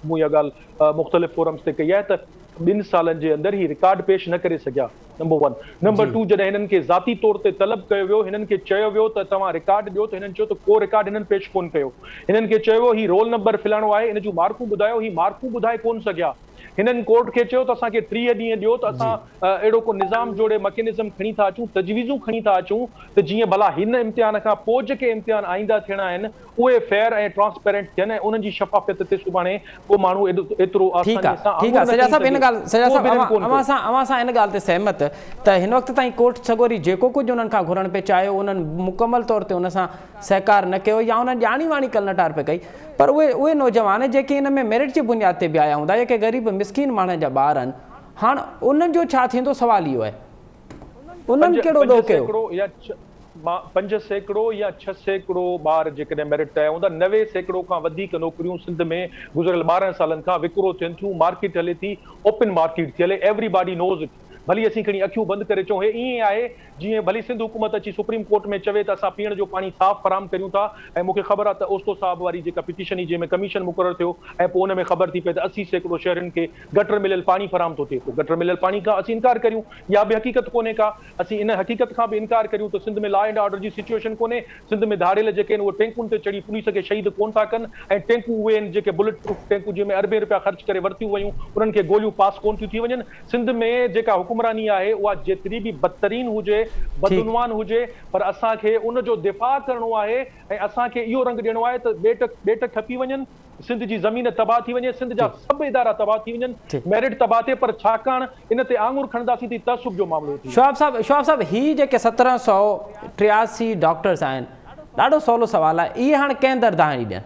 मूं इहा ॻाल्हि मुख़्तलिफ़ फोरम्स ते कई आहे त 2 सालनि जे अंदरि ही रिकॉर्ड पेश न करे सघिया, नंबर 1। नंबर 2, जॾहिं हिननि खे ज़ाती तौर ते तलब कयो वियो, हिननि खे चयो वियो त तव्हां रिकॉर्ड ॾियो, त हिननि चयो त को रिकॉर्ड हिननि पेश कोन कयो। हिननि खे चयो वियो ही रोल नंबर फिलाणो आहे, इन जूं मार्कूं ॿुधायो, ही मार्कूं ॿुधाए कोन सघिया। हिननि कोर्ट खे चयो त असांखे 30 ॾींहं ॾियो त असां अहिड़ो को निज़ाम जोड़े मैकेनिज़म खणी था अचूं, तजवीज़ूं खणी था अचूं त जीअं भला हिन इम्तिहान खां पोइ जेके इम्तिहान आईंदा थियणा आहिनि उहे फेयर ऐं ट्रांसपेरेंट थियनि ऐं उन्हनि जी शफ़ाफ़ियत ते सुभाणे को माण्हू एतिरो ठीकु आहे सजा साहब इन ॻाल्हि सां इन ॻाल्हि ते सहमत त हिन वक़्त ताईं कोर्ट सगोरी जेको कुझु उन्हनि खां घुरणु पियो चाहियो उन्हनि मुकमल तौर ते उन सां सहकार न कयो या उन्हनि ॼाणी वाणी कलनटार पे कई, पर उहे नौजवान जेके इन में मेरिट जी बुनियाद ते बि आया हूंदा, जेके ग़रीब मिसकिन माण्हुनि जा ॿार आहिनि, हाणे उन्हनि जो छा थींदो सवाल इहो आहे, उन्हनि कहिड़ो ॾोह कयो? 5% या 6% ॿार जेकॾहिं मेरिट ते आया हूंदा, 90% खां वधीक नौकरियूं सिंध में गुज़िरियल 12 सालनि खां विकिरो थियनि थियूं, मार्केट हले थी, ओपन मार्केट थी हले, एवरीबॉडी नोज़ इट। भली असीं खणी अखियूं बंदि करे चऊं हे ईअं आहे जीअं भली सिंध हुकूमत अची सुप्रीम कोर्ट में चवे त असां पीअण जो पाणी साफ़ फराहम करियूं था ऐं मूंखे ख़बर आहे त ओस्तो साहब वारी जेका पिटीशन ई जंहिंमें कमीशन मुक़ररु थियो ऐं पोइ उन में ख़बर थी पए त 80% शहरनि खे गटर मिलियल पाणी फराहम थो थिए पोइ गटर मिलियल पाणी खां असीं इनकार करियूं या बि हक़ीक़त कोन्हे का असीं इन हक़ीक़त खां बि इनकार करियूं त सिंध में लॉ एंड ऑर्डर जी सिचुएशन कोन्हे सिंध में धाड़ियल जेके आहिनि उहे टैंकुनि ते चढ़ी पुलिस खे शहीद कोन था कनि ऐं टैंकू उहे आहिनि जेके बुलेट प्रूफ टैंकू जंहिंमें अरबे रुपया ख़र्च करे वरितियूं वयूं उन्हनि खे गोलियूं पास कोन थियूं थी वञनि सिंध में जेका हुकुमरानी आहे उहा जेतिरी बि बदतरीन हुजे बदउनवान हुजे पर असांखे उन जो दिफ़ा करणो आहे ऐं असांखे इहो रंग ॾियणो आहे त ॿेट खपी वञनि सिंध जी ज़मीन तबाह थी वञे सिंध जा सभु इदारा तबाह थी वञनि मेरिट तबाह थिए पर छाकाणि इन ते आङुर खणंदासीं त तसुब जो मामिलो थी शोआब साहब ही जेके 1783 डॉक्टर्स आहिनि ॾाढो सवलो सुवाल आहे इहे हाणे कंहिं दर्दाणी ॾियनि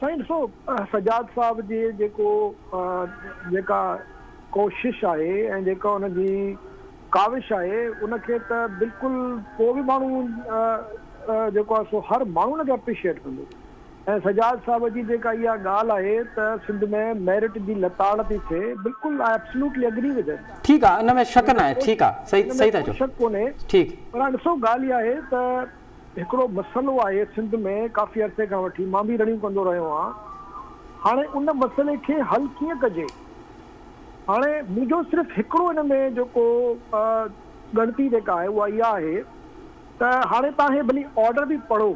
साईं ॾिसो सजाद साहब जी जेको जेका कोशिश आहे ऐं जेका हुनजी काविश आहे उनखे त बिल्कुलु को बि माण्हू जेको आहे सो हर माण्हू हुनखे अप्रिशिएट कंदो ऐं सजाद साहब जी जेका इहा ॻाल्हि आहे त सिंध में मेरिट जी लताड़ थी थिए बिल्कुलु I absolutely agree with it ठीकु आहे इन में शक न आहे ठीकु आहे सही था चओ शक कोन्हे ठीकु पर ॾिसो ॻाल्हि इहा आहे त हिकिड़ो मसइलो आहे सिंध में काफ़ी अरसे खां वठी मां बि रनिंग कंदो रहियो आहियां हाणे उन मसइले खे हल कीअं कजे हाणे मुंहिंजो सिर्फ़ु हिकिड़ो हिन में जेको ॻणती जेका आहे उहा इहा आहे त हाणे तव्हां हे भली ऑर्डर बि पढ़ो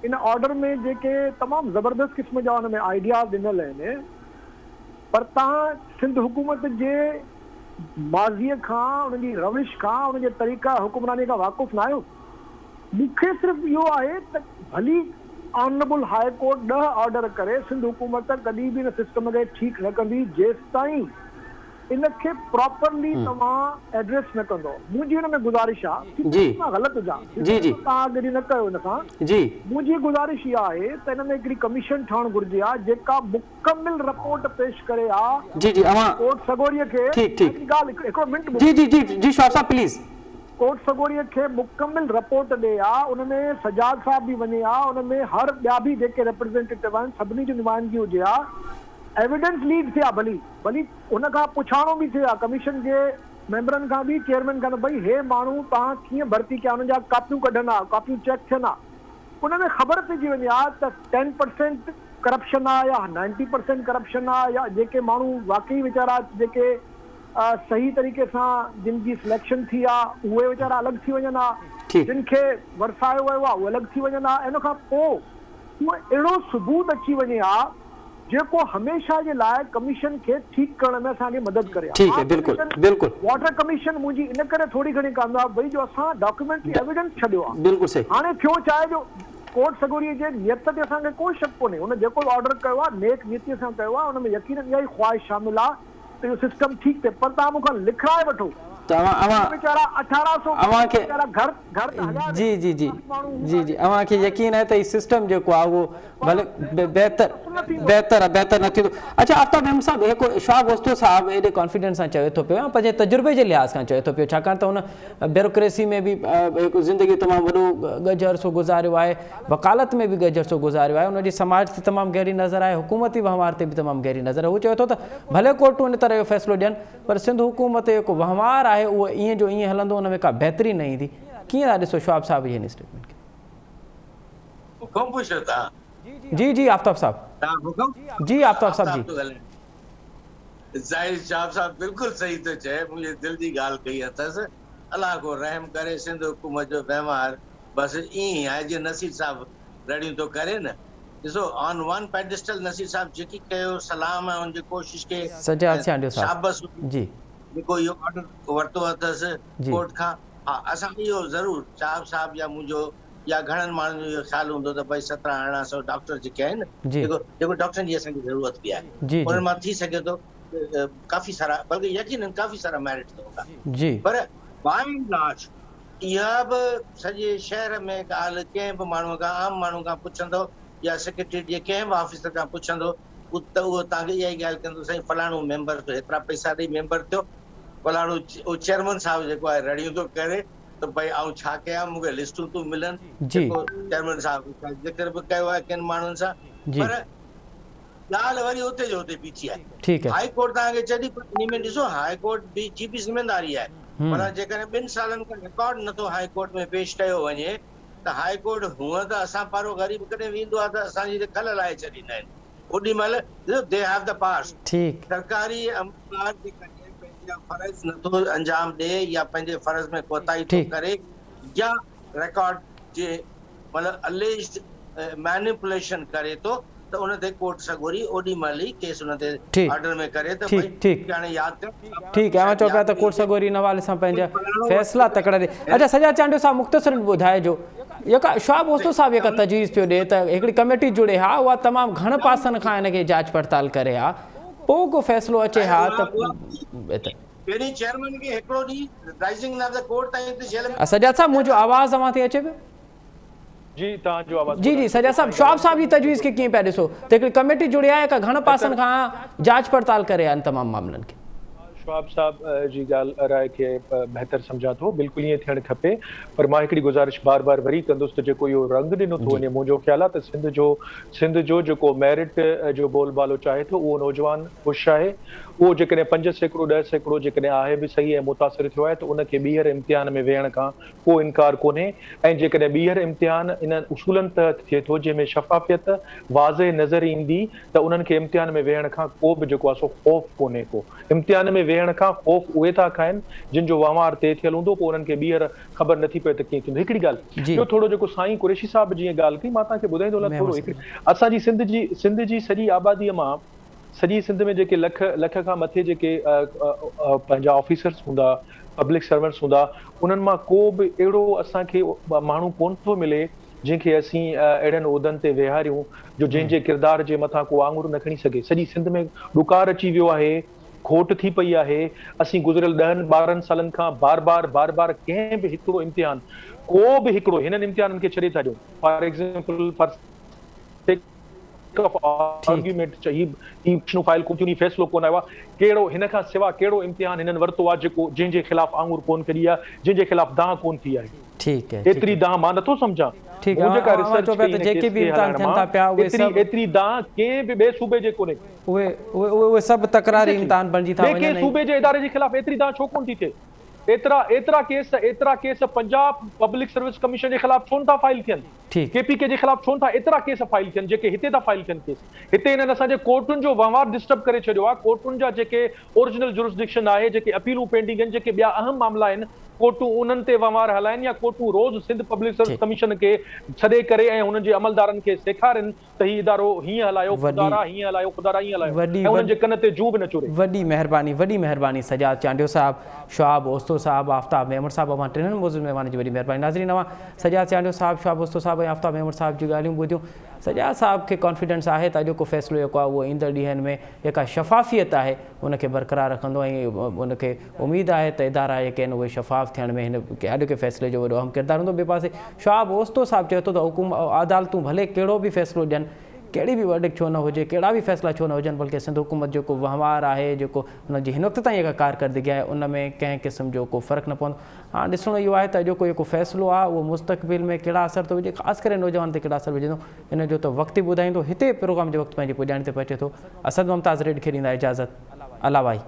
इन ऑर्डर में जेके तमामु ज़बरदस्त क़िस्म जा हुन में आइडियाज़ ॾिनल आहिनि पर तव्हां सिंध हुकूमत जे माज़ीअ खां उनजी रविश खां उनजे तरीक़ा हुकुमरानी खां वाक़ुफ़ु न आहियो मूंखे सिर्फ़ु इहो आहे त भली ऑनरेबल हाई कोर्ट 10 ऑर्डर करे सिंध हुकूमत कॾहिं बि इन सिस्टम खे ठीकु न कंदी जेसिताईं इनखे प्रॉपरली तव्हां एड्रेस न कंदो मुंहिंजी हिन में गुज़ारिश आहे मां ग़लति हुजां तव्हां अॻिली न कयो हिन सां मुंहिंजी गुज़ारिश इहा आहे त हिन में हिकिड़ी कमीशन ठहणु घुरिजे आहे जेका मुकमिल रिपोर्ट पेश करे कोर्ट सगोरीअ खे हिकिड़ो मिंट प्लीज़ कोर्ट सगोरीअ खे मुकमिल रिपोर्ट ॾे उन में सजाद साहब बि वञे उन में हर ॿिया बि जेके रिप्रेज़ेंटेटिव आहिनि सभिनी जी नुमाइंदगी हुजे एविडेंस लीक थिया भली उन खां पुछाणो बि थिया कमीशन जे मेंबरनि खां बि चेयरमैन खां भई हे माण्हू तव्हां कीअं भर्ती कया हुनजा कापियूं कढंदा कापियूं चेक थियनि उन में ख़बर पइजी वञे त 10% करप्शन आहे या 90% करप्शन आहे या जेके माण्हू वाकई वीचारा जेके सही तरीक़े सां जिन जी सिलेक्शन थी आहे उहे वीचारा अलॻि थी वञनि जिन खे वरसायो वियो आहे उहे अलॻि थी वञनि इन खां पोइ उहो अहिड़ो सबूत अची वञे जेको हमेशा जे लाइ कमीशन खे ठीकु करण में असांखे मदद करे वाटर कमीशन मुंहिंजी इन करे थोरी घणी कामयाब वई जो असां डॉक्यूमेंट्री एविडेंस छॾियो आहे हाणे थियो छा जो कोर्ट सगोरीअ जे नियत ते असांखे कोई शक कोन्हे हुन जेको ऑर्डर कयो आहे नेक नीतिअ सां कयो आहे हुन में यकीनन इहा ई ख़्वाहिश शामिल आहे त इहो सिस्टम ठीकु थिए पर तव्हां मूंखां लिखाए वठो यकीन है तो सिस्टम जो वो भले बेहतर न थी अच्छा आफ्ताब मेम साहब एक शॉक वस्तु साहब एडे कॉन्फिडेंस से चवे तो पियो पंहिंजे तजुर्बे के लिहाज से चवे तो पियो छाकाणि त हुन ब्यूरोक्रेसी में भी ज़िंदगी तमाम वॾो गज अरसो गुज़ारियो है वकालत में भी गज अरसो गुज़ारियो है उनकी समाज से तमाम गहरी नज़र है हुकूमती वहिंवार से भी तमाम गहरी नज़र है वो चवे तो भले कोर्टूं इन तरह जो फैसलो ॾियनि पर सिंध हुकूमत जो वहिंवार है वो ईअं जो ईअं हलंदो उन में का बेहतरी न ईंदी कीअं था ॾिसो शोआब साहब जी हिन स्टेटमेंट खे हुकुम पुछो था जी आफ्ताब साहब जी आफ्ताब साहब जी ज़ाहिर शोआब साहब बिल्कुलु सही तो चए मुंहिंजे दिलि जी ॻाल्हि कई अथसि अलाह को रहम करे सिंध हुकूमत जो वहिंवार बसि ईअं ई आहे जीअं नसीर साहब रड़ियूं थो करे न ॾिसो ऑन वन पेडिस्टल नसीर साहब जेकी कयो सलाम है उनजी कोशिश खे शाबाश जी जेको इहो ऑर्डर वरितो अथसि कोर्ट खां हा असां इहो ज़रूरु साहब या मुंहिंजो या घणनि माण्हुनि जो इहो ख़्यालु हूंदो त भई 1700-1800 डॉक्टर जेके आहिनि जेको डॉक्टरनि जी असांखे ज़रूरत बि आहे उन्हनि मां थी सघे थो काफ़ी सारा बल्कि यकीनन काफ़ी सारा मेरिट हूंदा पर बाय एंड लार्ज इहा बि सॼे शहर में ॻाल्हि कंहिं बि माण्हूअ खां आम माण्हू खां पुछंदो या सेक्रेटरी जे कंहिं बि ऑफिसर खां पुछंदो त उहो तव्हांखे इहा ई ॻाल्हि कंदो साईं फलाणो मेंबर थियो हेतिरा पैसा ॾेई मेंबर थियो फलाणो चेयरमैन साहब जेको आहे रड़ियूं थो करे त भई आउं छा कयां मूंखे लिस्टूं तूं मिलनि जेको चेयरमैन साहब ज़िक्र बि कयो आहे किन माण्हुनि सां पर ॻाल्हि वरी उते जो उते बीठी आहे। ठीकु आहे। हाई कोर्ट तव्हांखे चॾी इन में ॾिसो हाई कोर्ट बि जी बि ज़िमेदारी आहे, पर जेकॾहिं 2 सालनि खां रिकॉर्ड नथो हाई कोर्ट में पेश कयो वञे त हाई कोर्ट हूअं त असां पारो ग़रीब कॾहिं वेंदो आहे त असांजी त खल लाहे छॾींदा आहिनि, ओॾी महिल दे हैव द पावर। ठीकु। सरकारी अमलदार जेकॾहिं पंहिंजा फर्ज़ नथो अंजाम ॾे या पंहिंजे फर्ज़ में कोताही थो करे या रिकॉर्ड जे मतिलबु अलेज्ड मैनिपुलेशन करे थो त उन ते कोर्ट सगोरी ओॾी महिल ई केस उन ते ऑर्डर में करे त ठीकु हाणे यादि कर। ठीकु आहे, मां चओ पिया त कोर्ट सगोरी इन हवाले सां पंहिंजा फ़ैसिला तकड़ा ॾे। अच्छा सॼा चांडियो साहब मुख़्तसरन ॿुधाइजो, जेका शोआब ओस्तो साहब जेका तजवीज़ पियो ॾिए त हिकिड़ी कमेटी जुड़े हा, उहा तमामु घण पासनि खां हिनखे जांच पड़ताल करे हा, पोइ को फ़ैसिलो अचे हा त पहिरीं चेयरमैन खे हिकिड़ो ॾींहुं राइजिंग ऑफ द कोर्ट ताईं हिते जेल में। सजाद साहब मुंहिंजो आवाज़ अवां ते अचे पियो? जी तव्हांजो आवाज़। जी सजाद साहब शोआब साहब जी तजवीज़ खे कीअं पिया ॾिसो त हिकिड़ी कमेटी जुड़ी आहे का घण पासनि खां जांच पड़ताल करे आहिनि तमामु मामलनि खे? शोआब साहब जी ॻाल्हि राय खे बहितर सम्झां थो, बिल्कुलु ईअं थियणु खपे, पर मां हिकिड़ी गुज़ारिश बार बार वरी कंदुसि त जेको इहो रंग ॾिनो थो वञे, मुंहिंजो ख़्यालु आहे त सिंध जो जेको मेरिट जो बोलबालो चाहे थो उहो नौजवान ख़ुशि आहे। उहो जेकॾहिं 5% 10% जेकॾहिं आहे बि सही ऐं मुतासिर थियो आहे त उनखे ॿीहर इम्तिहान में वेहण खां को इनकार कोन्हे, ऐं जेकॾहिं ॿीहर इम्तिहान इन उसूलनि तहत थिए थो जंहिंमें शफ़ाफ़ियत वाज़े नज़र ईंदी त उन्हनि खे इम्तिहान में वेहण खां को बि जेको आहे सो ख़ौफ़ कोन्हे को। इम्तिहान में वेहण खां ख़ौफ़ उहे था खाइनि जिन जो वहिंवार तइ थियल हूंदो, पोइ उन्हनि खे ॿीहर ख़बर नथी पए त कीअं थींदो। हिकिड़ी ॻाल्हि ॿियो थोरो जेको साईं कुरैशी साहब जीअं ॻाल्हि कई, मां तव्हांखे ॿुधाईंदो हलां थोरो। असांजी सिंध जी सॼी आबादीअ मां, सॼी सिंध में जेके लख खां मथे जेके पंहिंजा ऑफिसर्स हूंदा, पब्लिक सर्वेंट्स हूंदा, उन्हनि मां को बि अहिड़ो असांखे माण्हू कोन थो मिले जंहिंखे असीं अहिड़नि उहिदनि ते वेहारियूं जो जंहिंजे किरदार जे मथां को आङुर न खणी सघे। सॼी सिंध में ॾुकार अची वियो आहे, खोट थी पई आहे। असीं गुज़िरियल 10-12 सालनि खां बार बार कंहिं बि हिकिड़ो इम्तिहान, को बि हिकिड़ो हिननि इम्तिहाननि खे छॾे था ॾियूं। फॉर एग्ज़ाम्पल आर्ग्यूमेंट फाइल कोन थी, फ़ैसिलो कोन आयो आहे, कहिड़ो हिन खां सवाइ कहिड़ो इम्तिहान हिननि वरितो आहे जेको जंहिंजे ख़िलाफ़ आङुर कोन कढी आहे, जंहिंजे ख़िलाफ़ दांह कोन थी आहे। ठीकु आहे, एतिरी दांह मां नथो सम्झां। ठीकु आहे, एतिरी दांह कंहिं बि ॿिए सूबे जे कोन्हे। उहे सभु तकरारी इम्तिहान बणिजी था वञनि। सूबे जे इदारे जे ख़िलाफ़ एतिरी दांह छो कोन थी थिए? एतिरा case Punjab public service commission जे ख़िलाफ़ छो था फाइल थियनि? KPK जे ख़िलाफ़ छो था एतिरा केस फाइल थियनि जेके हिते था फाइल थियनि केस? हिते हिननि असांजे कोर्टुनि जो वहिंवार डिस्टर्ब करे छॾियो आहे। कोर्टुनि जा जेके ओरिजिनल जुरिसडिक्शन आहे, जेके अपीलूं पेंडिंग आहिनि, जेके ॿिया अहम मामला आहिनि, कोर्टूं उन्हनि ते वहिंवार हलाइनि या कोर्टूं रोज़ सिंध पब्लिक सर्विस कमीशन खे छॾे करे ऐं हुननि जे अमलदारनि खे सेखारनि त हीउ इदारो हीअं हलायो, खुदारा हीअं हलायो, खुदारा हीअं हलायो, ऐं हुननि जे कन ते जू बि न चुरे। वॾी महिरबानी सजाद चांडियो साहब, शोआब ओस्तो साहब, आफ़ताब मेमण साहब, अवां टिनिनि मौज़ूअनि में जी वॾी महिरबानी। नाज़रीन, अवां सजाद चांडियो साहब, शोआब ओस्तो साहब ऐं आफ़ताब मेमण साहब जी ॻाल्हियूं ॿुधियूं। सजाद साहब खे कॉन्फिडेंस आहे त अॼोको फ़ैसिलो जेको आहे उहो ईंदड़ ॾींहंनि में जेका शफ़ाफ़ियत आहे उनखे बरक़रार रखंदो, ऐं उनखे उमेदु आहे त इदारा जेके आहिनि उहे शफ़ाफ़ थियण में हिन अॼोके फ़ैसिले जो वॾो अहम किरदारु हूंदो। ॿिए पासे शोआब ओस्तो साहब चए थो त अदालतूं भले कहिड़ो बि फ़ैसिलो ॾियनि, कहिड़ी बि वर्डिक छो न हुजे, कहिड़ा बि फ़ैसिला छो न हुजनि, बल्कि सिंध हुकूमत जेको वहिंवार आहे, जेको हुनजी हिन वक़्त ताईं जेका कारकर्दगी आहे, उन में कंहिं क़िस्म जो को फ़र्क़ु न पवंदो। हाणे ॾिसणो इहो आहे त अॼोको जेको फ़ैसिलो आहे उहो मुस्तक़बिल में कहिड़ा असर थो विझे, ख़ासि करे नौजवान ते कहिड़ा असर विझंदो, इन जो त वक़्तु ई ॿुधाईंदो। हिते प्रोग्राम जे वक़्तु पंहिंजी पुॼाइण ते पहुचे थो। असद मुमताज़ रेड खे ॾींदा इजाज़त। अला भाई।